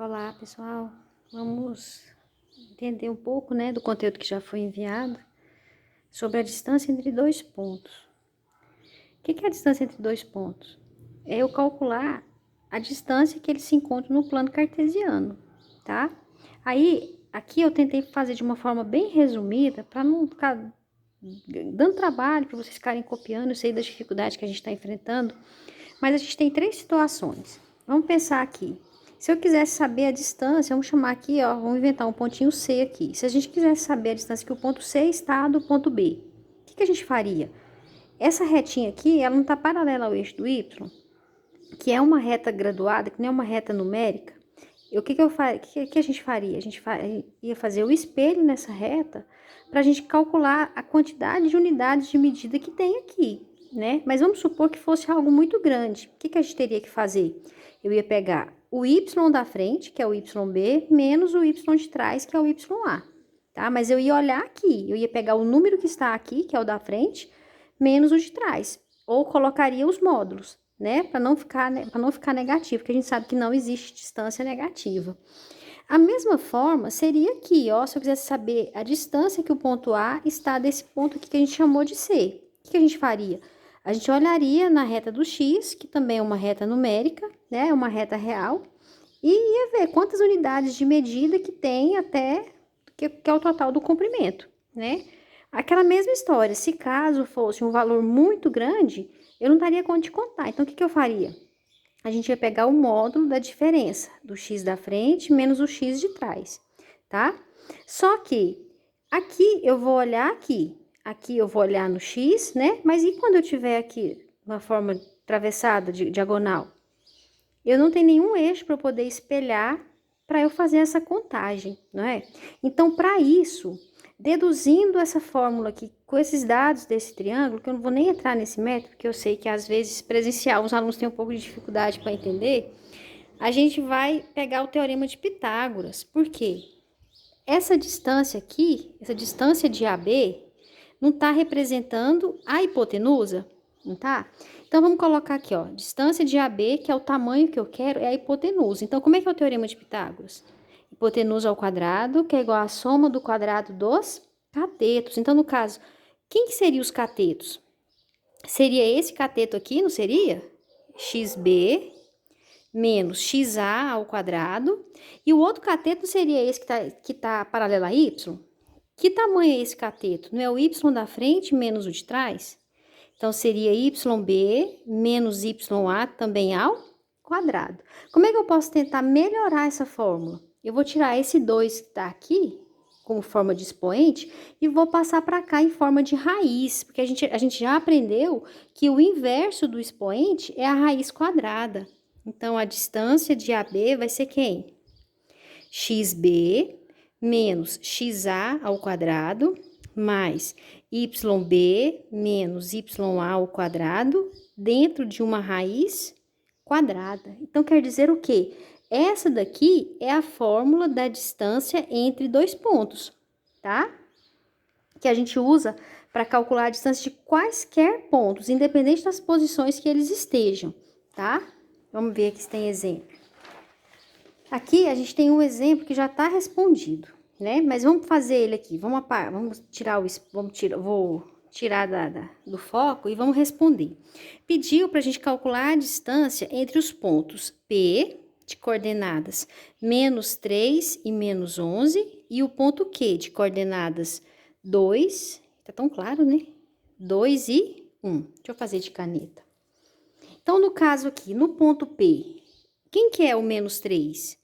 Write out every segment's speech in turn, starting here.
Olá, pessoal. Vamos entender um pouco, né, do conteúdo que já foi enviado sobre a distância entre dois pontos. O que é a distância entre dois pontos? É eu calcular a distância que eles se encontram no plano cartesiano, tá? Aí, aqui eu tentei fazer de uma forma bem resumida, para não ficar dando trabalho para vocês ficarem copiando. Eu sei da dificuldade que a gente está enfrentando, mas a gente tem três situações. Vamos pensar aqui. Se eu quisesse saber a distância, vamos chamar aqui, ó, vamos inventar um pontinho C aqui. Se a gente quisesse saber a distância que o ponto C está do ponto B, o que a gente faria? Essa retinha aqui, ela não está paralela ao eixo do Y, que é uma reta graduada, que não é uma reta numérica. O que a gente faria? A gente ia fazer o espelho nessa reta para a gente calcular a quantidade de unidades de medida que tem aqui, né? Mas vamos supor que fosse algo muito grande. O que a gente teria que fazer? Eu ia pegar o Y da frente, que é o YB, menos o Y de trás, que é o YA, tá? Mas eu ia olhar aqui, eu ia pegar o número que está aqui, que é o da frente, menos o de trás. Ou colocaria os módulos, né? Para não ficar negativo, porque a gente sabe que não existe distância negativa. A mesma forma seria aqui, ó, se eu quisesse saber a distância que o ponto A está desse ponto aqui que a gente chamou de C. O que a gente faria? A gente olharia na reta do X, que também é uma reta numérica, né? Uma reta real, e ia ver quantas unidades de medida que tem até que é o total do comprimento, né? Aquela mesma história, se caso fosse um valor muito grande, eu não daria conta de contar. Então, o que eu faria? A gente ia pegar o módulo da diferença do x da frente menos o x de trás, tá? Só que aqui eu vou olhar aqui eu vou olhar no x, né? Mas e quando eu tiver aqui uma forma atravessada, diagonal? Eu não tenho nenhum eixo para poder espelhar para eu fazer essa contagem, não é? Então, para isso, deduzindo essa fórmula aqui, com esses dados desse triângulo, que eu não vou nem entrar nesse método, porque eu sei que às vezes presencial os alunos têm um pouco de dificuldade para entender, a gente vai pegar o teorema de Pitágoras. Por quê? Essa distância aqui, essa distância de AB, não está representando a hipotenusa? Não tá? Então, vamos colocar aqui, ó, distância de AB, que é o tamanho que eu quero, é a hipotenusa. Então, como é que é o teorema de Pitágoras? Hipotenusa ao quadrado, que é igual à soma do quadrado dos catetos. Então, no caso, quem que seriam os catetos? Seria esse cateto aqui, não seria? XB menos XA ao quadrado. E o outro cateto seria esse que tá paralelo a Y? Que tamanho é esse cateto? Não é o Y da frente menos o de trás? Então, seria YB menos YA também ao quadrado. Como é que eu posso tentar melhorar essa fórmula? Eu vou tirar esse 2 que está aqui, como forma de expoente, e vou passar para cá em forma de raiz, porque a gente já aprendeu que o inverso do expoente é a raiz quadrada. Então, a distância de AB vai ser quem? XB menos XA ao quadrado, mais YB menos YA ao quadrado, dentro de uma raiz quadrada. Então, quer dizer o quê? Essa daqui é a fórmula da distância entre dois pontos, tá? Que a gente usa para calcular a distância de quaisquer pontos, independente das posições que eles estejam, tá? Vamos ver aqui se tem exemplo. Aqui a gente tem um exemplo que já está respondido, né? Mas vamos fazer ele aqui. Vou tirar do foco e vamos responder. Pediu para a gente calcular a distância entre os pontos P, de coordenadas menos 3 e menos 11, e o ponto Q, de coordenadas 2, tá tão claro, né? 2 e 1. Deixa eu fazer de caneta. Então, no caso aqui, no ponto P, quem que é o menos 3?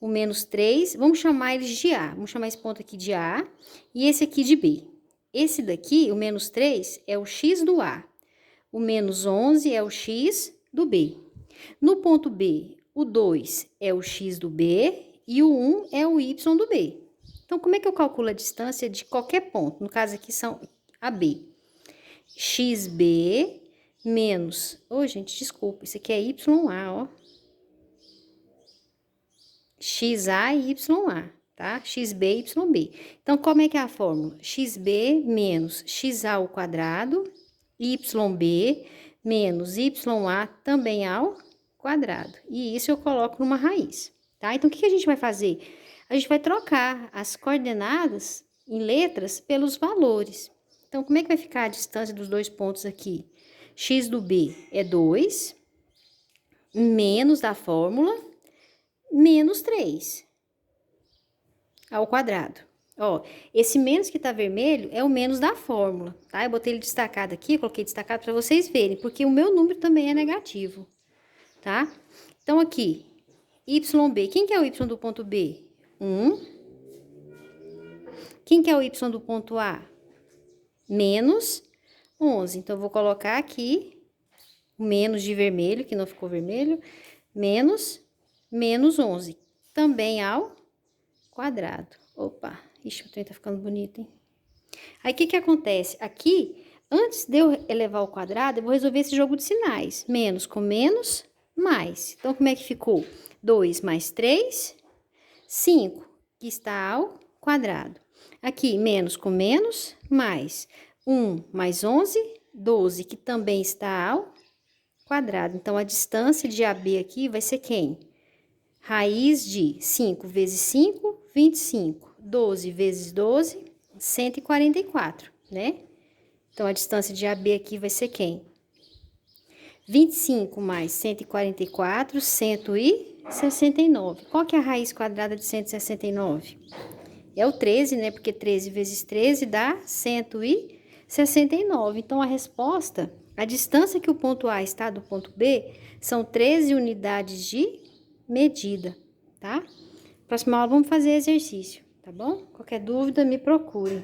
O menos 3, vamos chamar eles de A. Vamos chamar esse ponto aqui de A e esse aqui de B. Esse daqui, o menos 3, é o X do A. O menos 11 é o X do B. No ponto B, o 2 é o X do B e o 1 é o Y do B. Então, como é que eu calculo a distância de qualquer ponto? No caso aqui são AB. XB menos... Ô, gente, desculpa, isso aqui é YA, ó. XA e YA, tá? XB e YB. Então, como é que é a fórmula? XB menos XA ao quadrado, YB menos YA também ao quadrado. E isso eu coloco numa raiz, tá? Então, o que a gente vai fazer? A gente vai trocar as coordenadas em letras pelos valores. Então, como é que vai ficar a distância dos dois pontos aqui? X do B é 2, menos da fórmula, menos 3 ao quadrado. Ó, esse menos que tá vermelho é o menos da fórmula, tá? Eu botei ele destacado aqui, coloquei destacado para vocês verem, porque o meu número também é negativo, tá? Então, aqui, YB, quem que é o Y do ponto B? 1. Quem que é o Y do ponto A? Menos 11. Então, eu vou colocar aqui o menos de vermelho, que não ficou vermelho, menos 11. Também ao quadrado. Opa, ixi, o trem tá ficando bonito, hein? Aí, o que que acontece? Aqui, antes de eu elevar ao quadrado, eu vou resolver esse jogo de sinais. Menos com menos, mais. Então, como é que ficou? 2 mais 3, 5, que está ao quadrado. Aqui, menos com menos, mais 1 mais 11, 12, que também está ao quadrado. Então, a distância de AB aqui vai ser quem? Raiz de 5 vezes 5, 25. 12 vezes 12, 144, né? Então, a distância de AB aqui vai ser quem? 25 mais 144, 169. Qual que é a raiz quadrada de 169? É o 13, né? Porque 13 vezes 13 dá 169. Então, a resposta, a distância que o ponto A está do ponto B, são 13 unidades de medida, tá? Próxima aula vamos fazer exercício, tá bom? Qualquer dúvida, me procure.